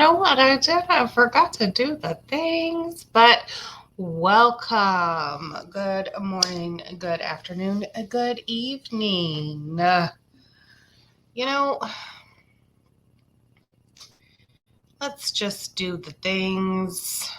know what I did? I forgot to do the things, but welcome. Good morning, good afternoon, good evening. You know, let's just do the things.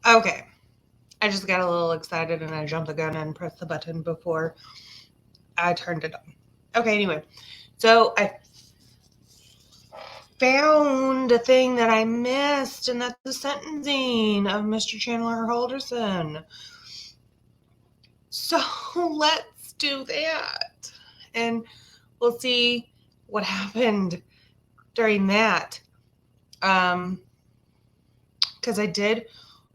Okay, I just got a little excited and I jumped the gun and pressed the button before I turned it on. Okay, anyway, so I found a thing that I missed, and that's the sentencing of Mr. Chandler Halderson. So let's do that. And we'll see what happened during that. Because I did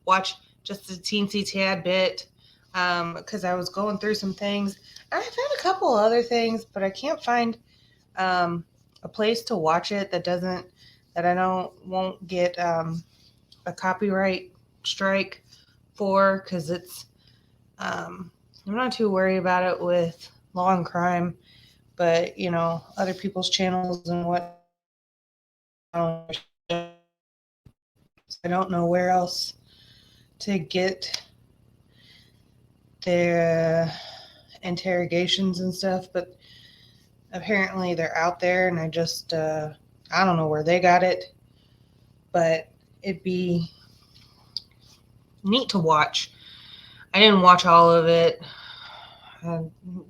watch just a teensy tad bit because I was going through some things. I found a couple other things, but I can't find a place to watch it that I won't get a copyright strike for, because it's I'm not too worried about it with law and crime, but other people's channels and what I don't know where else to get their interrogations and stuff, but apparently they're out there, and I don't know where they got it, but it'd be neat to watch. I didn't watch all of it. I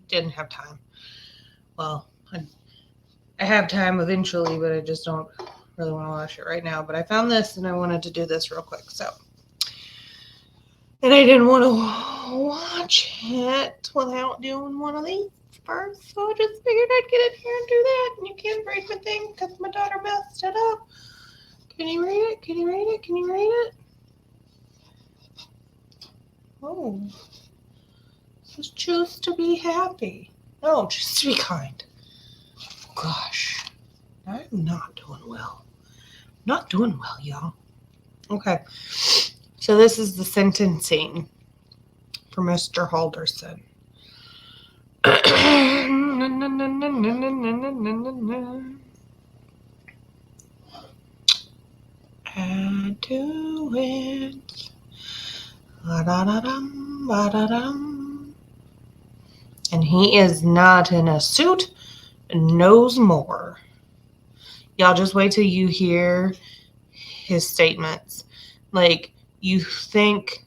didn't have time. Well, I have time eventually, but I just don't really want to watch it right now. But I found this, and I wanted to do this real quick. And I didn't want to watch it without doing one of these first, so I just figured I'd get in here and do that. And you can't break my thing because my daughter messed it up. Can you read it? Can you read it? Can you read it? Oh. Just choose to be happy. No, choose to be kind. Gosh, I'm not doing well. Not doing well, y'all. Okay, so this is the sentencing for Mr. Halderson. I do it. Ba-da-da-dum, ba-da-dum. And he is not in a suit and knows more. Y'all just wait till you hear his statements. Like, you think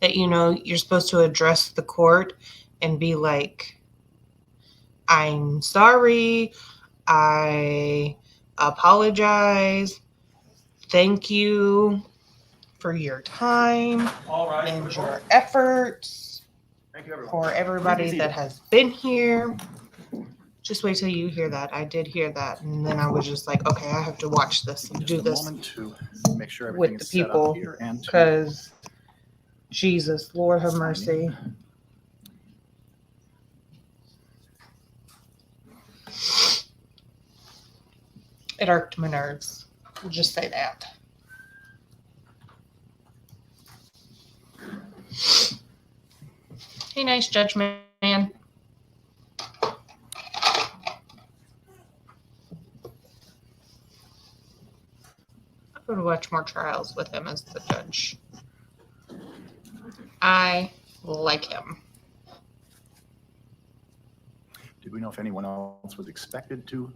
that, you're supposed to address the court and be like, I'm sorry, I apologize, thank you for your time and your efforts, for everybody that has been here. Just wait till you hear that. I did hear that, and then I was just like, okay, I have to watch this and do this to make sure with the people, because Jesus, Lord have mercy. It irked my nerves. I'll just say that. Hey, nice judge man. I would watch more trials with him as the judge. I like him. Did we know if anyone else was expected to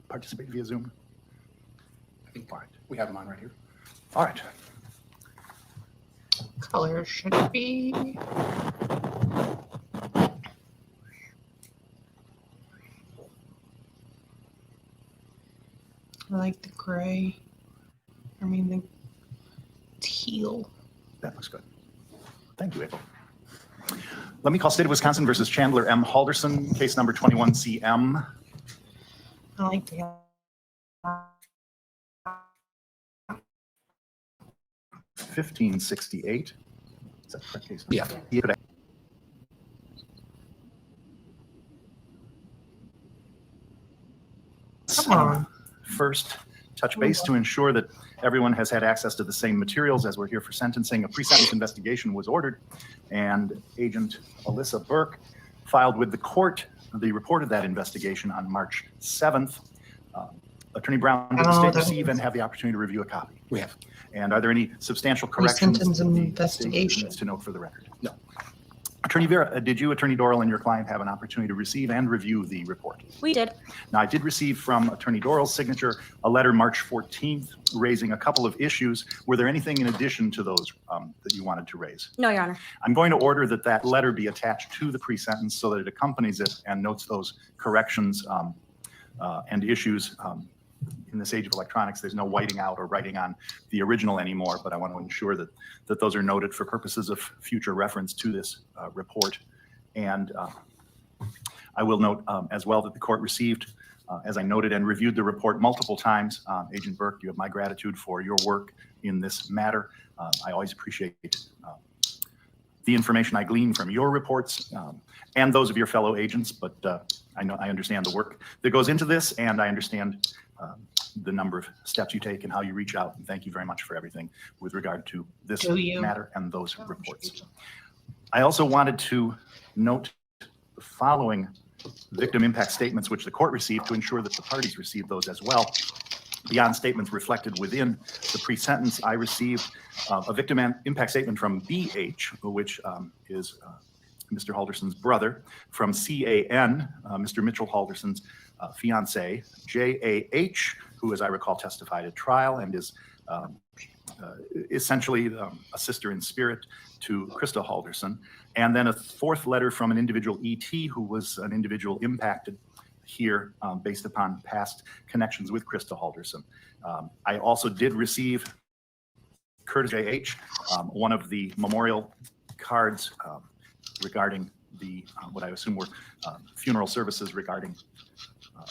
participate via Zoom? I think we have them on right here. All right. Color should be. I like the gray. The teal. That looks good. Thank you, April. Let me call State of Wisconsin versus Chandler M. Halderson, case number 21CM. I like the 1568. Is that the correct case? Yeah. first touch base to ensure that everyone has had access to the same materials as we're here for sentencing. A pre-sentence investigation was ordered, and Agent Alyssa Burke filed with the court the report of that investigation on March 7th. Attorney Brown, did the state receive and have the opportunity to review a copy? We have. And are there any substantial corrections Pre-sentence the state investigation needs to note for the record? No. Attorney Vera, did you, Attorney Doral, and your client have an opportunity to receive and review the report? We did. Now, I did receive from Attorney Doral's signature a letter March 14th raising a couple of issues. Were there anything in addition to those that you wanted to raise? No, Your Honor. I'm going to order that that letter be attached to the pre-sentence so that it accompanies it and notes those corrections and issues. In this age of electronics, there's no whiting out or writing on the original anymore, but I want to ensure that those are noted for purposes of future reference to this report. And I will note as well that the court received, as I noted, and reviewed the report multiple times. Agent Burke, you have my gratitude for your work in this matter. I always appreciate the information I glean from your reports and those of your fellow agents, but I understand the work that goes into this, and I understand the number of steps you take and how you reach out. And thank you very much for everything with regard to this matter and those reports. I also wanted to note the following victim impact statements, which the court received, to ensure that the parties received those as well. Beyond statements reflected within the pre-sentence, I received a victim impact statement from BH, which is Mr. Halderson's brother, from CAN, Mr. Mitchell Halderson's fiance, JAH, who, as I recall, testified at trial and is essentially a sister in spirit to Krista Halderson. And then a fourth letter from an individual ET who was an individual impacted here based upon past connections with Krista Halderson. I also did receive Curtis JH, one of the memorial cards regarding the what I assume were funeral services regarding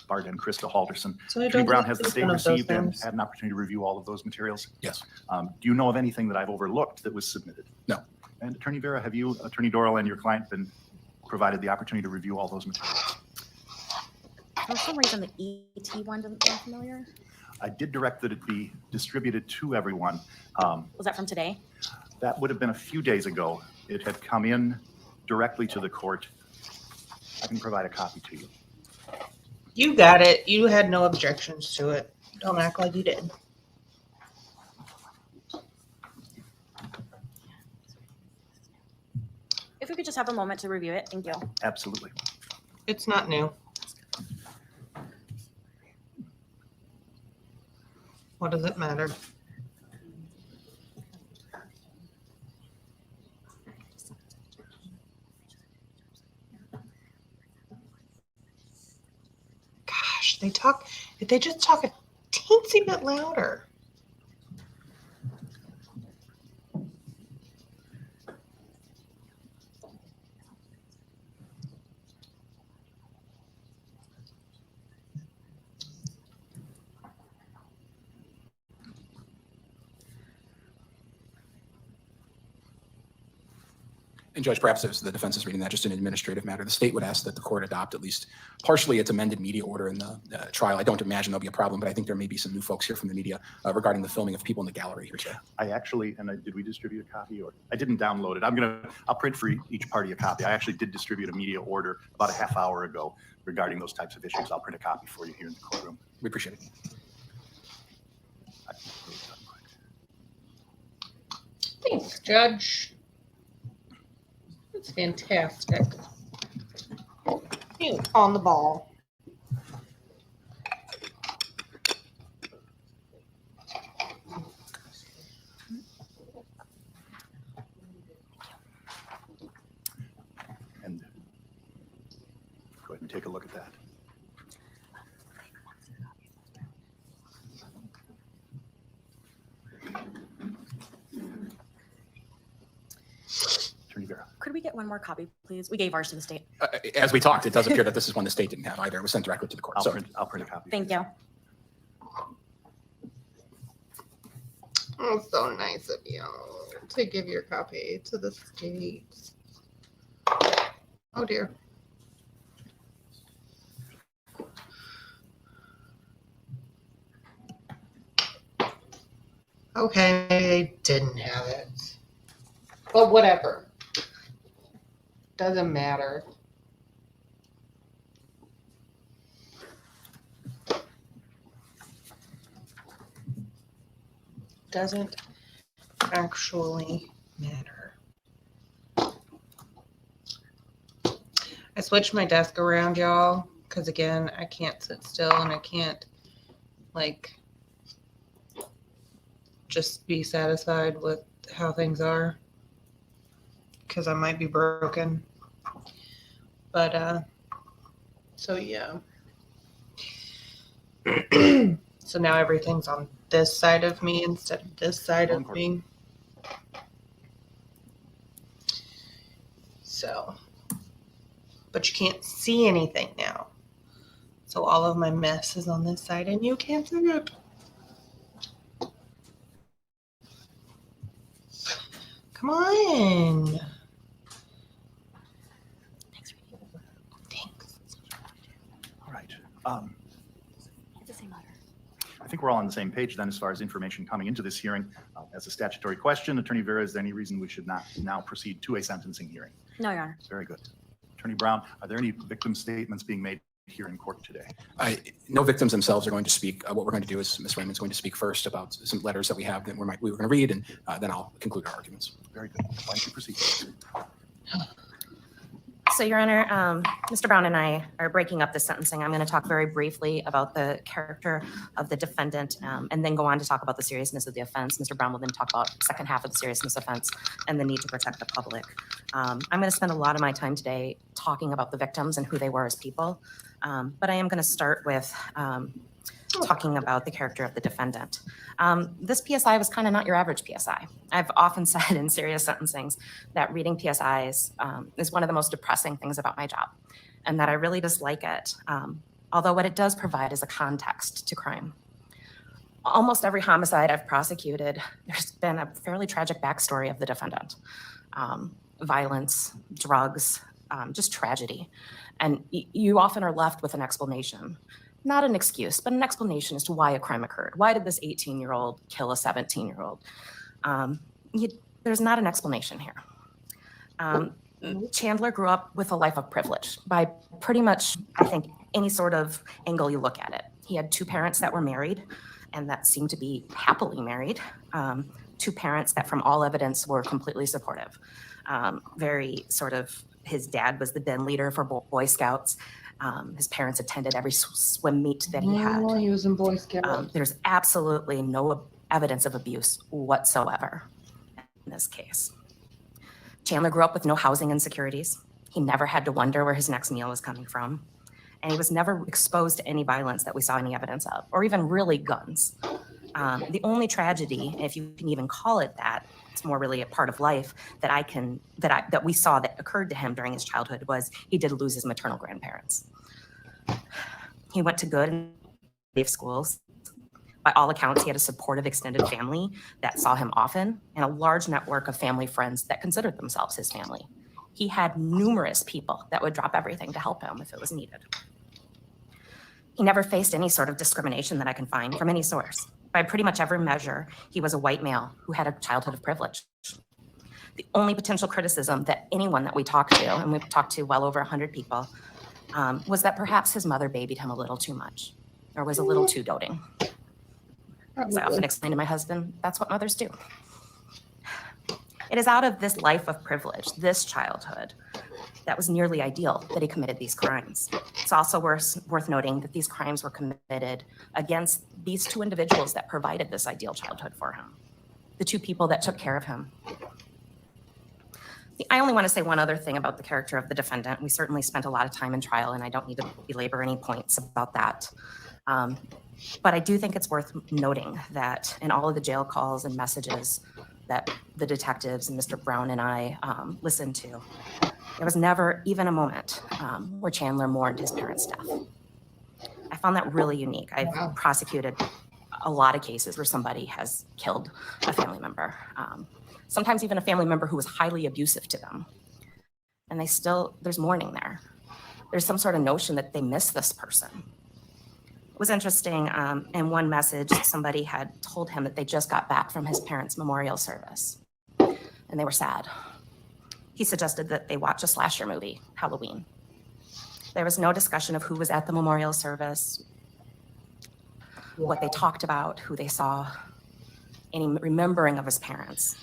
Bart and Krista Halderson. So Attorney Brown, has the state received and had an opportunity to review all of those materials? Yes. Do you know of anything that I've overlooked that was submitted? No. And Attorney Vera, have you, Attorney Doral, and your client been provided the opportunity to review all those materials? For some reason, the ET one doesn't sound familiar. I did direct that it be distributed to everyone. Was that from today? That would have been a few days ago. It had come in directly to the court. I can provide a copy to you. You got it. You had no objections to it. Don't act like you did. If we could just have a moment to review it. Thank you. Absolutely. It's not new. What does it matter? Gosh, if they just talk a teensy bit louder. And Judge, perhaps as the defense is reading that, just an administrative matter, the state would ask that the court adopt at least partially its amended media order in the trial. I don't imagine there'll be a problem, but I think there may be some new folks here from the media regarding the filming of people in the gallery here today. I actually, did we distribute a copy, or I didn't download it. I'll print for each party a copy. I actually did distribute a media order about a half hour ago regarding those types of issues. I'll print a copy for you here in the courtroom. We appreciate it. Thanks, Judge. That's fantastic. You on the ball. And go ahead and take a look at that. Attorney Vera. Could we get one more copy, please? We gave ours to the state. As we talked, it does appear that this is one the state didn't have either. It was sent directly to the court. I'll print a copy. Thank you. Oh, so nice of you to give your copy to the state. Oh dear. Okay, they didn't have it. But whatever. Doesn't matter. Doesn't actually matter. I switched my desk around, y'all, because again, I can't sit still and I can't, like, just be satisfied with how things are, because I might be broken. But, so yeah. So now everything's on this side of me instead of this side of me. So, but you can't see anything now. So all of my mess is on this side and you can't see it. Come on. Thanks. All right. It's the same order. I think we're all on the same page then as far as information coming into this hearing. As a statutory question, Attorney Vera, is there any reason we should not now proceed to a sentencing hearing? No, Your Honor. Very good. Attorney Brown, are there any victim statements being made here in court today? No victims themselves are going to speak. What we're going to do is Ms. Raymond's going to speak first about some letters that we have that we were going to read, and then I'll conclude our arguments. Very good. Why don't you proceed? So, Your Honor, Mr. Brown and I are breaking up the sentencing. I'm going to talk very briefly about the character of the defendant and then go on to talk about the seriousness of the offense. Mr. Brown will then talk about the second half of the seriousness offense and the need to protect the public. I'm going to spend a lot of my time today talking about the victims and who they were as people, but I am going to start with talking about the character of the defendant. This PSI was kind of not your average PSI. I've often said in serious sentencings that reading PSIs is one of the most depressing things about my job, and that I really dislike it, although what it does provide is a context to crime. Almost every homicide I've prosecuted, there's been a fairly tragic backstory of the defendant. Violence, drugs, just tragedy. And you often are left with an explanation. Not an excuse, but an explanation as to why a crime occurred. Why did this 18-year-old kill a 17-year-old? There's not an explanation here. Chandler grew up with a life of privilege by pretty much, I think, any sort of angle you look at it. He had two parents that were married and that seemed to be happily married. Two parents that from all evidence were completely supportive. Very sort of, his dad was the den leader for Boy Scouts. His parents attended every swim meet that he had. Oh, he was in Boy Scouts. There's absolutely no evidence of abuse whatsoever in this case. Chandler grew up with no housing insecurities. He never had to wonder where his next meal was coming from. And he was never exposed to any violence that we saw any evidence of, or even really guns. The only tragedy, if you can even call it that, it's more really a part of life that we saw that occurred to him during his childhood was he did lose his maternal grandparents. He went to good and safe schools. By all accounts, he had a supportive extended family that saw him often and a large network of family friends that considered themselves his family. He had numerous people that would drop everything to help him if it was needed. He never faced any sort of discrimination that I can find from any source. By pretty much every measure, he was a white male who had a childhood of privilege. The only potential criticism that anyone that we talked to, and we've talked to well over 100 people, was that perhaps his mother babied him a little too much or was a little too doting. As I often explain to my husband, that's what mothers do. It is out of this life of privilege, this childhood, that was nearly ideal that he committed these crimes. It's also worth noting that these crimes were committed against these two individuals that provided this ideal childhood for him, the two people that took care of him. I only want to say one other thing about the character of the defendant. We certainly spent a lot of time in trial, and I don't need to belabor any points about that. But I do think it's worth noting that in all of the jail calls and messages that the detectives and Mr. Brown and I listened to, there was never even a moment where Chandler mourned his parents' death. I found that really unique. I've prosecuted a lot of cases where somebody has killed a family member, sometimes even a family member who was highly abusive to them. And there's mourning there. There's some sort of notion that they miss this person. was interesting. In one message, somebody had told him that they just got back from his parents' memorial service and they were sad. He suggested that they watch a slasher movie, Halloween. There was no discussion of who was at the memorial service, what they talked about, who they saw, any remembering of his parents.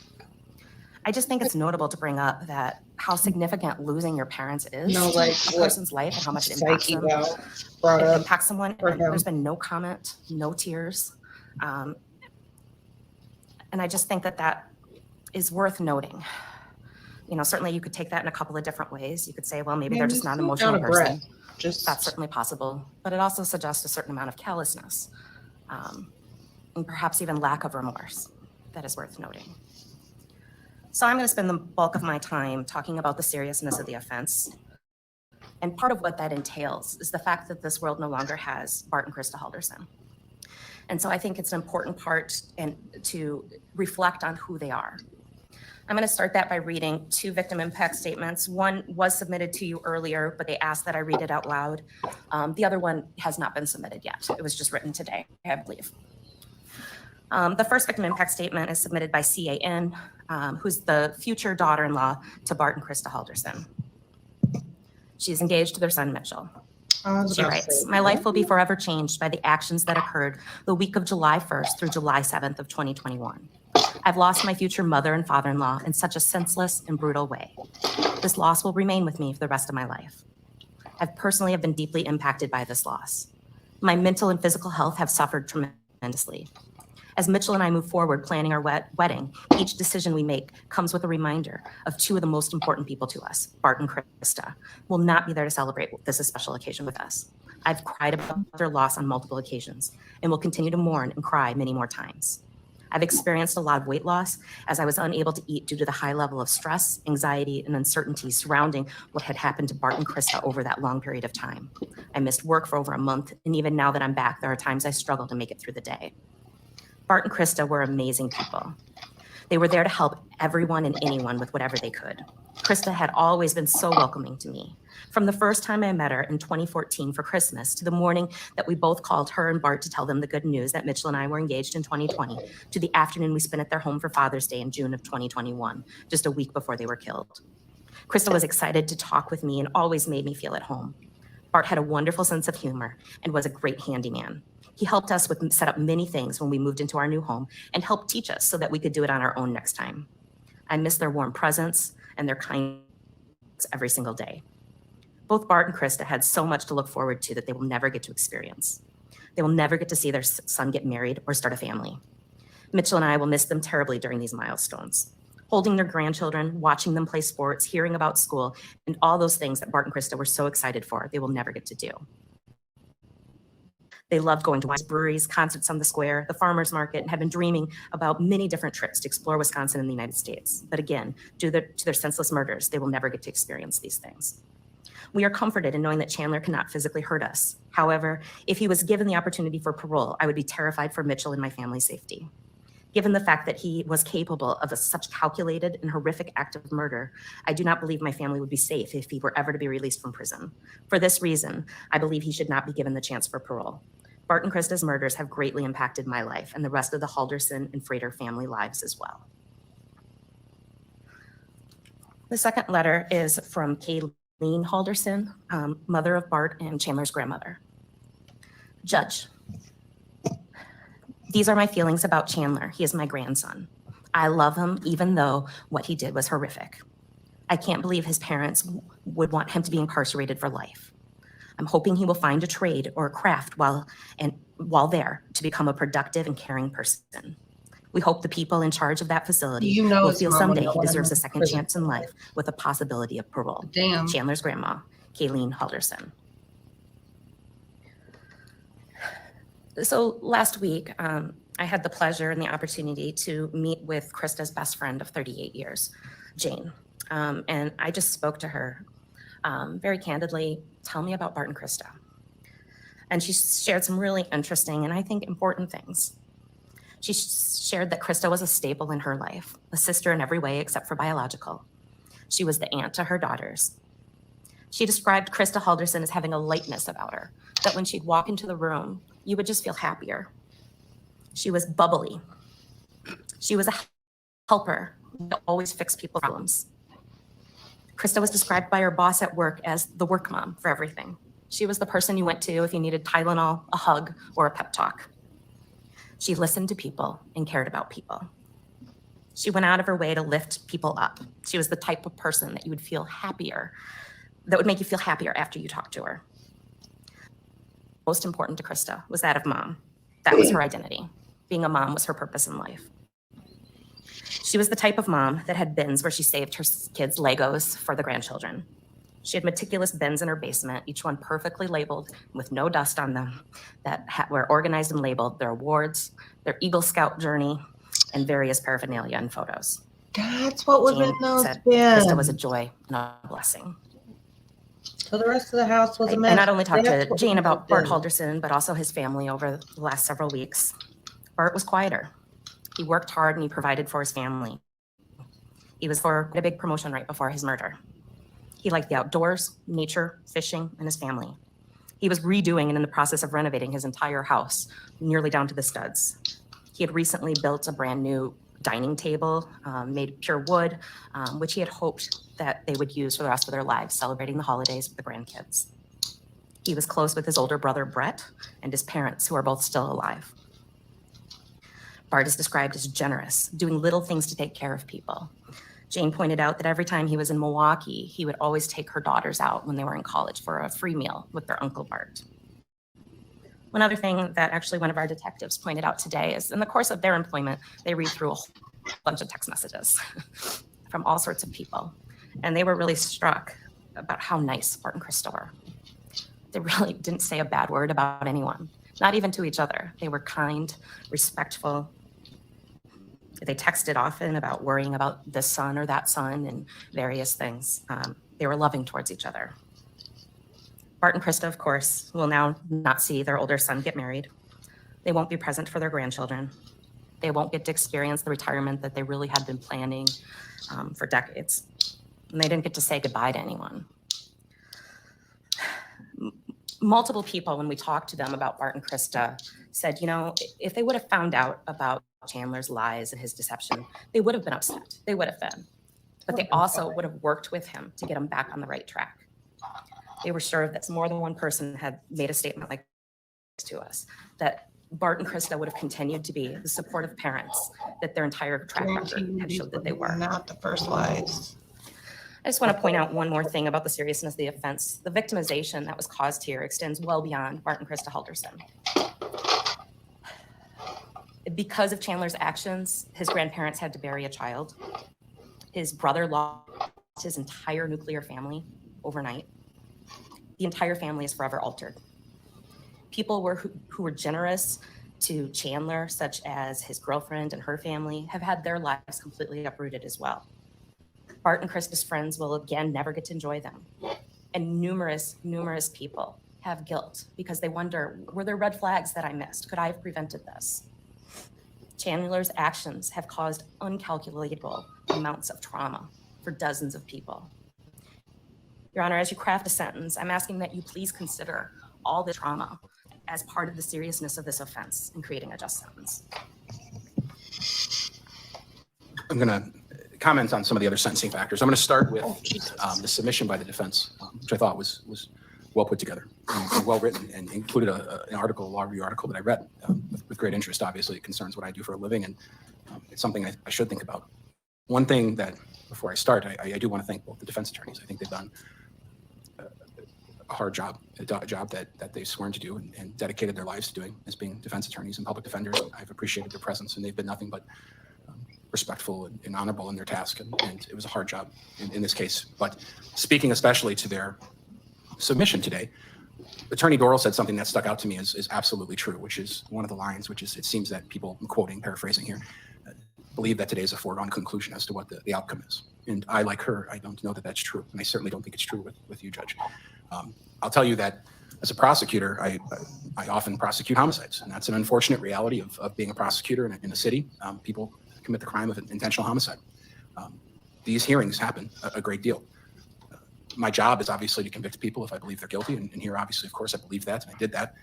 I just think it's notable to bring up that how significant losing your parents is No, like, to a person's life and how much it impacts Psyche them. Bell brought It up impacts someone, for and him. there's been no comment, no tears. And I just think that that is worth noting. You know, certainly you could take that in a couple of different ways. You could say, well, maybe they're just not an emotional out of person. breath. Just That's certainly possible, but it also suggests a certain amount of callousness, and perhaps even lack of remorse that is worth noting. So I'm going to spend the bulk of my time talking about the seriousness of the offense. And part of what that entails is the fact that this world no longer has Bart and Krista Halderson. And so I think it's an important part to reflect on who they are. I'm going to start that by reading two victim impact statements. One was submitted to you earlier, but they asked that I read it out loud. The other one has not been submitted yet. It was just written today, I believe. The first victim impact statement is submitted by CAN, who's the future daughter-in-law to Bart and Krista Halderson. She's engaged to their son, Mitchell. She writes, my life will be forever changed by the actions that occurred the week of July 1st through July 7th of 2021. I've lost my future mother and father-in-law in such a senseless and brutal way. This loss will remain with me for the rest of my life. I've personally been deeply impacted by this loss. My mental and physical health have suffered tremendously. As Mitchell and I move forward planning our wedding, each decision we make comes with a reminder of two of the most important people to us, Bart and Krista, will not be there to celebrate this special occasion with us. I've cried about their loss on multiple occasions and will continue to mourn and cry many more times. I've experienced a lot of weight loss as I was unable to eat due to the high level of stress, anxiety, and uncertainty surrounding what had happened to Bart and Krista over that long period of time. I missed work for over a month, and even now that I'm back, there are times I struggle to make it through the day. Bart and Krista were amazing people. They were there to help everyone and anyone with whatever they could. Krista had always been so welcoming to me. From the first time I met her in 2014 for Christmas to the morning that we both called her and Bart to tell them the good news that Mitchell and I were engaged in 2020, to the afternoon we spent at their home for Father's Day in June of 2021, just a week before they were killed. Krista was excited to talk with me and always made me feel at home. Bart had a wonderful sense of humor and was a great handyman. He helped us set up many things when we moved into our new home and helped teach us so that we could do it on our own next time. I miss their warm presence and their kindness every single day. Both Bart and Krista had so much to look forward to that they will never get to experience. They will never get to see their son get married or start a family. Mitchell and I will miss them terribly during these milestones. Holding their grandchildren, watching them play sports, hearing about school, and all those things that Bart and Krista were so excited for, they will never get to do. They loved going to wines, breweries, concerts on the square, the farmers market, and have been dreaming about many different trips to explore Wisconsin and the United States. But again, due to their senseless murders, they will never get to experience these things. We are comforted in knowing that Chandler cannot physically hurt us. However, if he was given the opportunity for parole, I would be terrified for Mitchell and my family's safety. Given the fact that he was capable of such calculated and horrific act of murder, I do not believe my family would be safe if he were ever to be released from prison. For this reason, I believe he should not be given the chance for parole. Bart and Krista's murders have greatly impacted my life and the rest of the Halderson and Frater family lives as well. The second letter is from Kayleen Halderson, mother of Bart and Chandler's grandmother. Judge, these are my feelings about Chandler. He is my grandson. I love him even though what he did was horrific. I can't believe his parents would want him to be incarcerated for life. I'm hoping he will find a trade or a craft while there to become a productive and caring person. We hope the people in charge of that facility will feel someday he deserves a second chance in life with a possibility of parole. Damn. Chandler's grandma, Kayleen Halderson. So last week, I had the pleasure and the opportunity to meet with Krista's best friend of 38 years, Jane. And I just spoke to her very candidly, tell me about Bart and Krista. And she shared some really interesting and I think important things. She shared that Krista was a staple in her life, a sister in every way except for biological. She was the aunt to her daughters. She described Krista Halderson as having a lightness about her, that when she'd walk into the room, you would just feel happier. She was bubbly. She was a helper who always fixed people's problems. Krista was described by her boss at work as the work mom for everything. She was the person you went to if you needed Tylenol, a hug, or a pep talk. She listened to people and cared about people. She went out of her way to lift people up. She was the type of person that you would feel happier, that would make you feel happier after you talked to her. Most important to Krista was that of mom. That was her identity. Being a mom was her purpose in life. She was the type of mom that had bins where she saved her kids' Legos for the grandchildren. She had meticulous bins in her basement, each one perfectly labeled with no dust on them, that were organized and labeled their awards, their Eagle Scout journey, and various paraphernalia and photos. That's what was Jane in those said bins. Krista was a joy and a blessing. So the rest of the house was a mess. I not only talked That's to what Jane was about in Bart those Halderson, but also his family over the last several weeks. Bart was quieter. He worked hard and he provided for his family. He was for a big promotion right before his murder. He liked the outdoors, nature, fishing, and his family. He was redoing and in the process of renovating his entire house, nearly down to the studs. He had recently built a brand new dining table made of pure wood, which he had hoped that they would use for the rest of their lives, celebrating the holidays with the grandkids. He was close with his older brother, Brett, and his parents, who are both still alive. Bart is described as generous, doing little things to take care of people. Jane pointed out that every time he was in Milwaukee, he would always take her daughters out when they were in college for a free meal with their Uncle Bart. One other thing that actually one of our detectives pointed out today is in the course of their employment, they read through a whole bunch of text messages from all sorts of people. And they were really struck about how nice Bart and Krista were. They really didn't say a bad word about anyone, not even to each other. They were kind, respectful. They texted often about worrying about this son or that son and various things. They were loving towards each other. Bart and Krista, of course, will now not see their older son get married. They won't be present for their grandchildren. They won't get to experience the retirement that they really had been planning for decades. And they didn't get to say goodbye to anyone. Multiple people, when we talked to them about Bart and Krista, said, you know, if they would have found out about Chandler's lies and his deception, they would have been upset. They would have been. But they also would have worked with him to get him back on the right track. They were sure that more than one person had made a statement like this to us, that Bart and Krista would have continued to be the supportive parents that their entire track record had showed that they were. Not the first lies. I just want to point out one more thing about the seriousness of the offense. The victimization that was caused here extends well beyond Bart and Krista Halderson. Because of Chandler's actions, his grandparents had to bury a child. His brother lost his entire nuclear family overnight. The entire family is forever altered. People who were generous to Chandler, such as his girlfriend and her family, have had their lives completely uprooted as well. Bart and Krista's friends will again never get to enjoy them. And numerous people have guilt because they wonder, were there red flags that I missed? Could I have prevented this? Chandler's actions have caused uncalculable amounts of trauma for dozens of people. Your Honor, as you craft a sentence, I'm asking that you please consider all the trauma as part of the seriousness of this offense in creating a just sentence. I'm going to comment on some of the other sentencing factors. I'm going to start with the submission by the defense, which I thought was well put together and well written, and included an article, a law review article that I read with great interest. Obviously, it concerns what I do for a living, and it's something I should think about. One thing that, before I start, I do want to thank both the defense attorneys. I think they've done a hard job, a job that they've sworn to do and dedicated their lives to doing as being defense attorneys and public defenders. I've appreciated their presence, and they've been nothing but respectful and honorable in their task, and it was a hard job in this case. But speaking especially to their submission today, Attorney Doral said something that stuck out to me is absolutely true, which is one of the lines, which is, it seems that people, I'm quoting, paraphrasing here, believe that today is a foregone conclusion as to what the outcome is. And I, like her, I don't know that that's true. And I certainly don't think it's true with you, Judge. I'll tell you that as a prosecutor, I often prosecute homicides. And that's an unfortunate reality of being a prosecutor in a city. People commit the crime of intentional homicide. These hearings happen a great deal. My job is obviously to convict people if I believe they're guilty. And here, obviously, of course, I believe that, and I did that.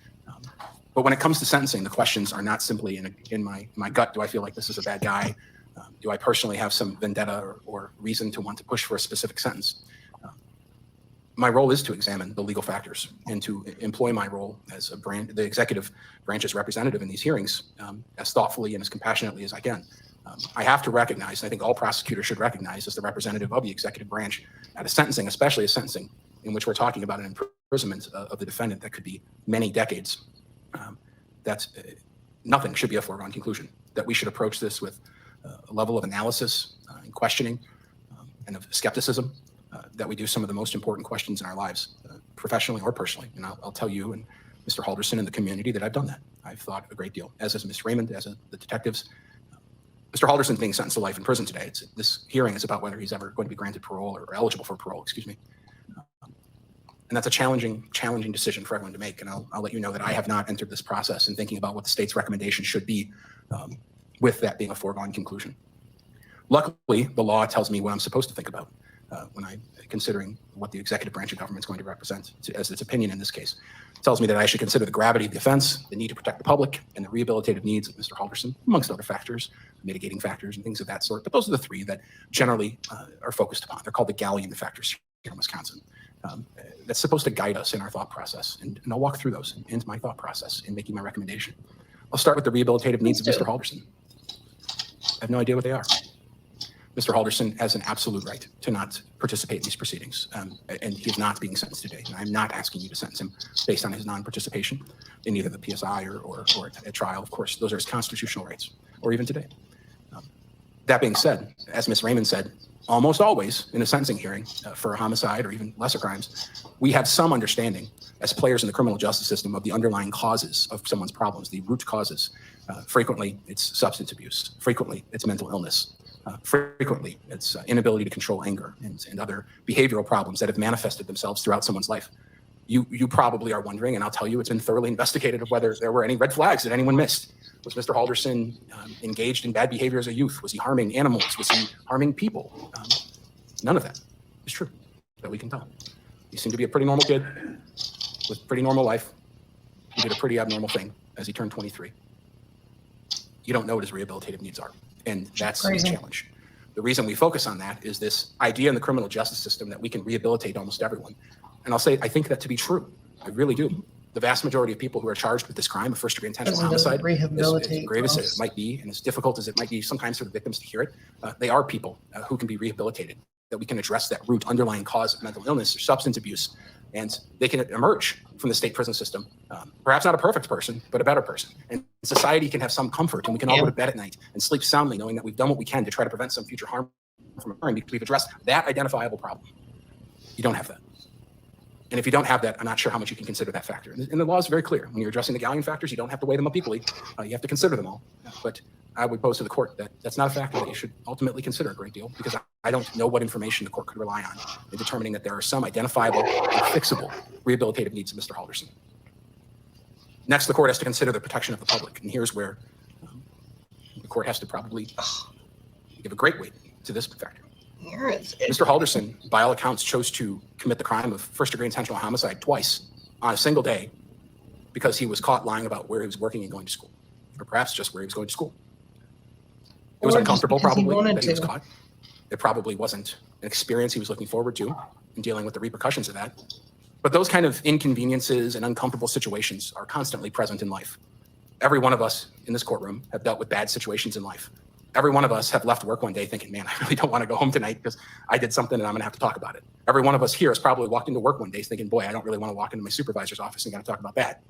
But when it comes to sentencing, the questions are not simply in my gut, do I feel like this is a bad guy? Do I personally have some vendetta or reason to want to push for a specific sentence? My role is to examine the legal factors and to employ my role as the executive branch's representative in these hearings as thoughtfully and as compassionately as I can. I have to recognize, and I think all prosecutors should recognize as the representative of the executive branch at a sentencing, especially a sentencing in which we're talking about an imprisonment of the defendant that could be many decades, that nothing should be a foregone conclusion, that we should approach this with a level of analysis and questioning and of skepticism, that we do some of the most important questions in our lives, professionally or personally. And I'll tell you and Mr. Halderson and the community that I've done that. I've thought a great deal, as has Ms. Raymond, as the detectives. Mr. Halderson being sentenced to life in prison today. This hearing is about whether he's ever going to be granted parole or eligible for parole, excuse me. And that's a challenging decision for everyone to make. And I'll let you know that I have not entered this process in thinking about what the state's recommendation should be, with that being a foregone conclusion. Luckily, the law tells me what I'm supposed to think about when I'm considering what the executive branch of government is going to represent as its opinion in this case. It tells me that I should consider the gravity of the offense, the need to protect the public, and the rehabilitative needs of Mr. Halderson, amongst other factors, mitigating factors and things of that sort. But those are the three that generally are focused upon. They're called the galleon factors here in Wisconsin. That's supposed to guide us in our thought process. And I'll walk through those in my thought process in making my recommendation. I'll start with the rehabilitative needs of Mr. Halderson. I have no idea what they are. Mr. Halderson has an absolute right to not participate in these proceedings, and he is not being sentenced today. And I'm not asking you to sentence him based on his non-participation in either the PSI or a trial. Of course, those are his constitutional rights, or even today. That being said, as Ms. Raymond said, almost always in a sentencing hearing for a homicide or even lesser crimes, we have some understanding as players in the criminal justice system of the underlying causes of someone's problems, the root causes. Frequently, it's substance abuse. Frequently, it's mental illness. Frequently, it's inability to control anger and other behavioral problems that have manifested themselves throughout someone's life. You probably are wondering, and I'll tell you, it's been thoroughly investigated of whether there were any red flags that anyone missed. Was Mr. Halderson engaged in bad behavior as a youth? Was he harming animals? Was he harming people? None of that is true that we can tell. He seemed to be a pretty normal kid with a pretty normal life. He did a pretty abnormal thing as he turned 23. You don't know what his rehabilitative needs are. And that's the challenge. The reason we focus on that is this idea in the criminal justice system that we can rehabilitate almost everyone. And I'll say, I think that to be true. I really do. The vast majority of people who are charged with this crime of first-degree intentional homicide, as grave as it might be and as difficult as it might be sometimes for the victims to hear it, they are people who can be rehabilitated, that we can address that root underlying cause of mental illness or substance abuse, and they can emerge from the state prison system, perhaps not a perfect person, but a better person. And society can have some comfort, and we can all go to bed at night and sleep soundly knowing that we've done what we can to try to prevent some future harm from occurring because we've addressed that identifiable problem. You don't have that. And if you don't have that, I'm not sure how much you can consider that factor. And the law is very clear. When you're addressing the galleon factors, you don't have to weigh them up equally. You have to consider them all. But I would pose to the court that that's not a factor that you should ultimately consider a great deal, because I don't know what information the court could rely on in determining that there are some identifiable and fixable rehabilitative needs of Mr. Halderson. Next, the court has to consider the protection of the public. And here's where the court has to probably give a great weight to this factor. Mr. Halderson, by all accounts, chose to commit the crime of first-degree intentional homicide twice on a single day because he was caught lying about where he was working and going to school, or perhaps just where he was going to school. It was uncomfortable, probably, that he was caught. It probably wasn't an experience he was looking forward to in dealing with the repercussions of that. But those kind of inconveniences and uncomfortable situations are constantly present in life. Every one of us in this courtroom have dealt with bad situations in life. Every one of us have left work one day thinking, man, I really don't want to go home tonight because I did something and I'm going to have to talk about it. Every one of us here has probably walked into work one day thinking, boy, I don't really want to walk into my supervisor's office and got to talk about that.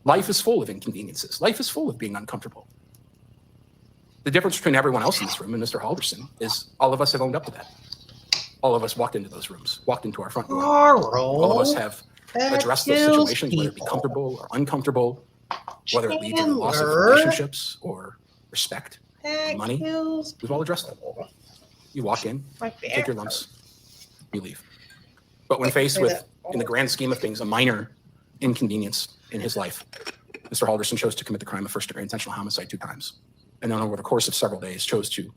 Life is full of inconveniences. Life is full of being uncomfortable. The difference between everyone else in this room and Mr. Halderson is all of us have owned up to that. All of us walked into those rooms, walked into our front door. All of us have addressed those situations, whether it be comfortable or uncomfortable, whether it lead to the loss of relationships or respect, money. We've all addressed them. You walk in, you take your lumps, you leave. But when faced with, in the grand scheme of things, a minor inconvenience in his life, Mr. Halderson chose to commit the crime of first-degree intentional homicide 2 times. And then over the course of several days, chose to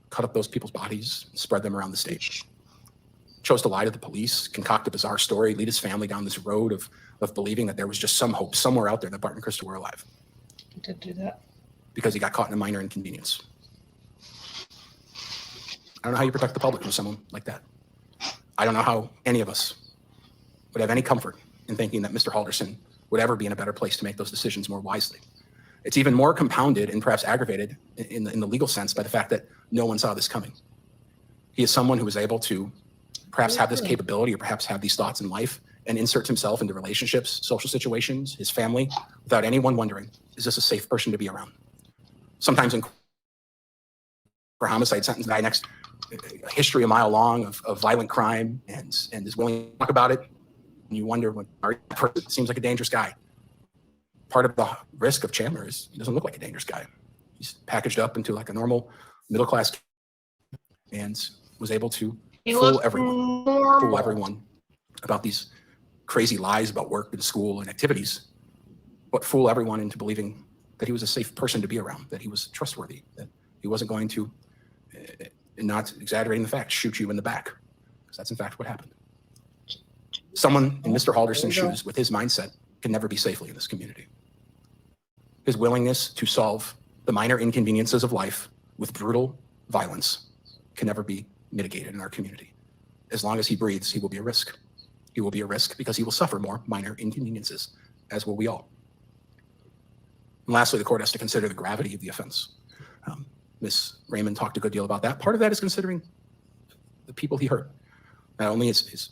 cut up those people's bodies and spread them around the state. chose to lie to the police, concoct a bizarre story, lead his family down this road of believing that there was just some hope somewhere out there that Bart and Krista were alive. He did do that. Because he got caught in a minor inconvenience. I don't know how you protect the public from someone like that. I don't know how any of us would have any comfort in thinking that Mr. Halderson would ever be in a better place to make those decisions more wisely. It's even more compounded and perhaps aggravated in the legal sense by the fact that no one saw this coming. He is someone who was able to perhaps have this capability or perhaps have these thoughts in life and insert himself into relationships, social situations, his family, without anyone wondering, is this a safe person to be around? Sometimes for homicide sentence, the guy next, a history a mile long of violent crime and is willing to talk about it. And you wonder, it seems like a dangerous guy. Part of the risk of Chandler is he doesn't look like a dangerous guy. He's packaged up into like a normal middle-class and was able to fool everyone about these crazy lies about work and school and activities, but fool everyone into believing that he was a safe person to be around, that he was trustworthy, that he wasn't going to, not exaggerating the fact, shoot you in the back, because that's in fact what happened. Someone in Mr. Halderson's shoes with his mindset can never be safely in this community. His willingness to solve the minor inconveniences of life with brutal violence can never be mitigated in our community. As long as he breathes, he will be a risk. He will be a risk because he will suffer more minor inconveniences, as will we all. And lastly, the court has to consider the gravity of the offense. Ms. Raymond talked a good deal about that. Part of that is considering the people he hurt. Not only his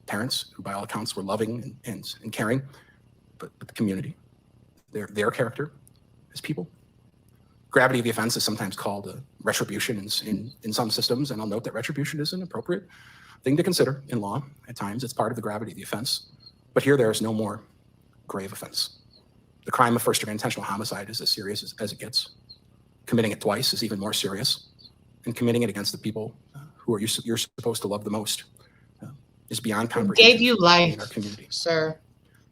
parents, who by all accounts were loving and caring, but the community, their character as people. Gravity of the offense is sometimes called a retribution in some systems, and I'll note that retribution is an appropriate thing to consider in law. At times, it's part of the gravity of the offense. But here, there is no more grave offense. The crime of first-degree intentional homicide is as serious as it gets. Committing it twice is even more serious. And committing it against the people who you're supposed to love the most is beyond comprehension. Gave you life, in our community. Sir.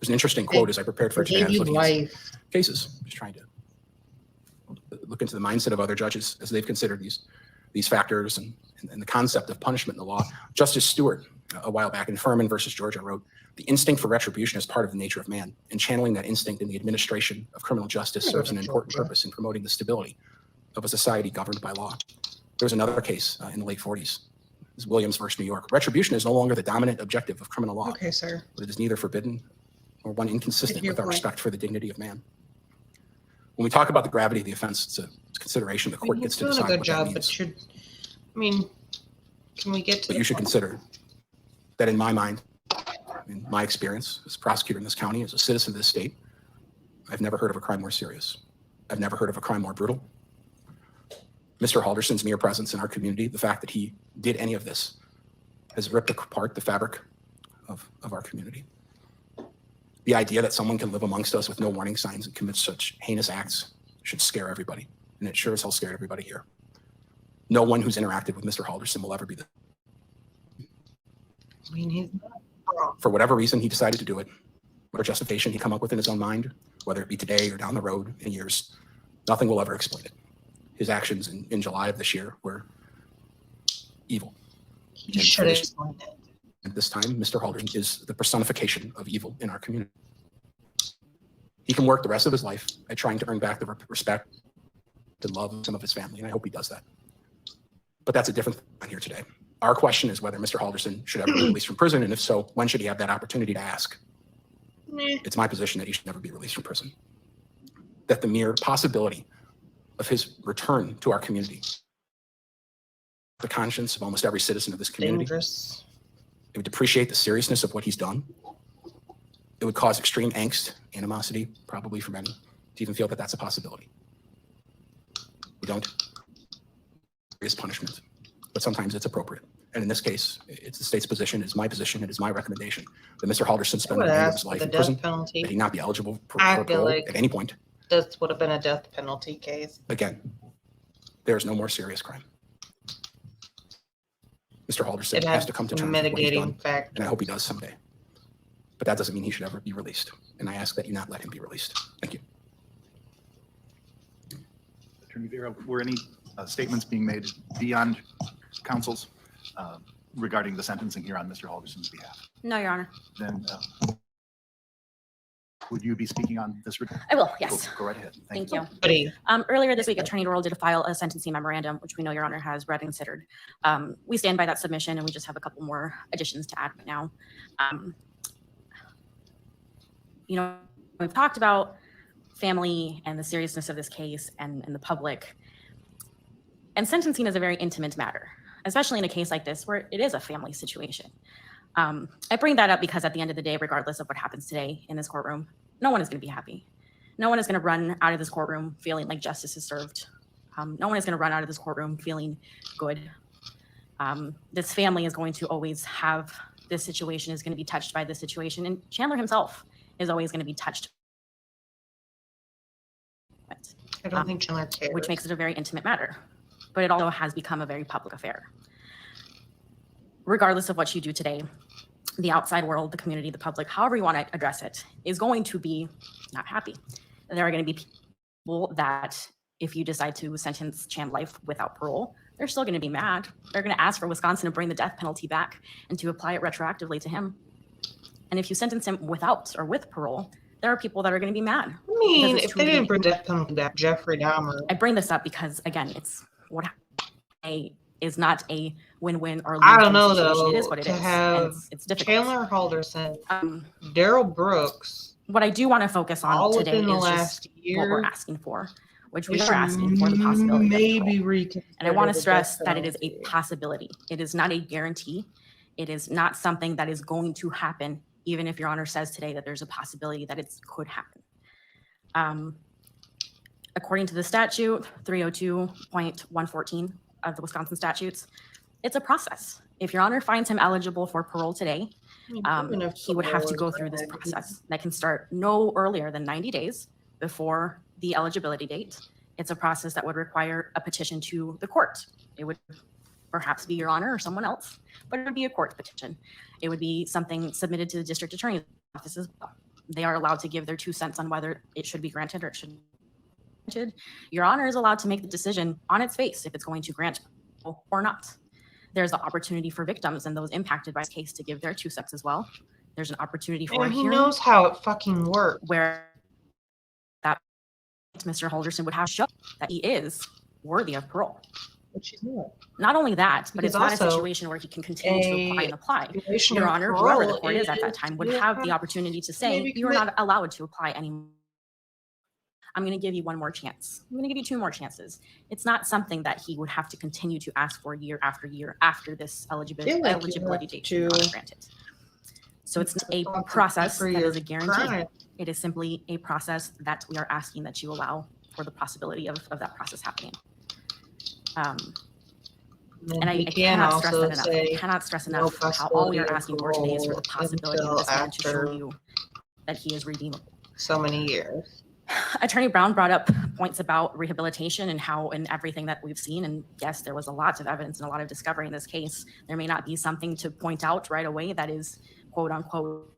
There's an interesting quote as I prepared for today. I was looking at cases, just trying to look into the mindset of other judges as they've considered these factors and the concept of punishment in the law. Justice Stewart, a while back in Furman versus Georgia, wrote, "The instinct for retribution is part of the nature of man, and channeling that instinct in the administration of criminal justice serves an important purpose in promoting the stability of a society governed by law." There was another case in the late 40s. It was Williams versus New York. Retribution is no longer the dominant objective of criminal law. Okay, sir. But it is neither forbidden or one inconsistent with our respect for the dignity of man. When we talk about the gravity of the offense, it's a consideration the court gets to decide what that means. Can we get to But you should consider that in my mind, in my experience as a prosecutor in this county, as a citizen of this state, I've never heard of a crime more serious. I've never heard of a crime more brutal. Mr. Halderson's mere presence in our community, the fact that he did any of this, has ripped apart the fabric of our community. The idea that someone can live amongst us with no warning signs and commit such heinous acts should scare everybody, and it sure as hell scared everybody here. No one who's interacted with Mr. Halderson will ever be the. he's not wrong. For whatever reason he decided to do it, whatever justification he come up with in his own mind, whether it be today or down the road in years, nothing will ever explain it. His actions in July of this year were evil. He should have explained it. At this time, Mr. Halderson is the personification of evil in our community. He can work the rest of his life at trying to earn back the respect and love of some of his family, and I hope he does that. But that's a different thing here today. Our question is whether Mr. Halderson should ever be released from prison, and if so, when should he have that opportunity to ask? It's my position that he should never be released from prison. That the mere possibility of his return to our community, the conscience of almost every citizen of this community, Dangerous. it would depreciate the seriousness of what he's done. It would cause extreme angst, animosity, probably for many, to even feel that that's a possibility. We don't. It is punishment, but sometimes it's appropriate. And in this case, it's the state's position, it's my position, it is my recommendation that Mr. Halderson spend the remainder of his life in prison, penalty. that he not be eligible for I feel parole like at any point. this would have been a death penalty case. Again, there is no more serious crime. Mr. Halderson It has has to come to terms with what he's mitigating done, factors. and I hope he does someday. But that doesn't mean he should ever be released. And I ask that you not let him be released. Thank you. Attorney Vera, were any statements being made beyond counsel's regarding the sentencing here on Mr. Halderson's behalf? No, Your Honor. Then would you be speaking on this? I will, yes. Go right ahead. Thank you. Buddy, Earlier this week, Attorney Dorrell did file a sentencing memorandum, which we know Your Honor has read and considered. We stand by that submission, and we just have a couple more additions to add right now. You know, we've talked about family and the seriousness of this case and the public. And sentencing is a very intimate matter, especially in a case like this where it is a family situation. I bring that up because at the end of the day, regardless of what happens today in this courtroom, no one is going to be happy. No one is going to run out of this courtroom feeling like justice is served. No one is going to run out of this courtroom feeling good. This family is going to always have this situation, is going to be touched by this situation. And Chandler himself is always going to be touched. I don't think Chandler cares. Which makes it a very intimate matter. But it also has become a very public affair. Regardless of what you do today, the outside world, the community, the public, however you want to address it, is going to be not happy. There are going to be people that, if you decide to sentence Chandler life without parole, they're still going to be mad. They're going to ask for Wisconsin to bring the death penalty back and to apply it retroactively to him. And if you sentence him without or with parole, there are people that are going to be mad. I mean, if they didn't bring death penalty back, Jeffrey Dahmer. I bring this up because, again, it's what is not a win-win or lose. I don't know situation. though. It is what it to is. have And it's difficult. Chandler Halderson, Daryl Brooks, What I do want to focus on all today within the is last just year, what we're asking for, which we they are should asking for the possibility of maybe parole. reconsider. And I want to the stress death that it is a penalty. possibility. It is not a guarantee. It is not something that is going to happen, even if Your Honor says today that there's a possibility that it could happen. According to the statute, 302.114 of the Wisconsin statutes, it's a process. If Your Honor finds him eligible for parole today, Even if he would have to parole go is through this granted. process. That can start no earlier than 90 days before the eligibility date. It's a process that would require a petition to the court. It would perhaps be Your Honor or someone else, but it would be a court petition. It would be something submitted to the district attorney's office as well. They are allowed to give their 2 cents on whether it should be granted or it shouldn't be granted. Your Honor is allowed to make the decision on its face if it's going to grant or not. There's the opportunity for victims and those impacted by this case to give their 2 cents as well. There's an opportunity for a And he hearing knows how it fucking works. where that Mr. Halderson would have shown that he is worthy of parole. Which he's not. Not only that, but Because it's not a also situation where he can continue to apply and apply. Situation Your of Honor, whoever the parole court is at that time would have the opportunity to say, maybe you are commit- not allowed to apply anymore. I'm going to give you 1 more chance. I'm going to give you 2 more chances. It's not something that he would have to continue to ask for year after this eligibility, feel like you eligibility have date should not to be granted. So it's a responsibility process for that your is a guarantee. crime. It is simply a process that we are asking that you allow for the possibility of that process happening. And I he cannot stress that enough. I say cannot stress no enough how all we are possibility of asking for today is for the parole possibility of until this man to show after you that he is redeemable. so many years. Attorney Brown brought up points about rehabilitation and how in everything that we've seen, and yes, there was a lot of evidence and a lot of discovery in this case. There may not be something to point out right away that is quote unquote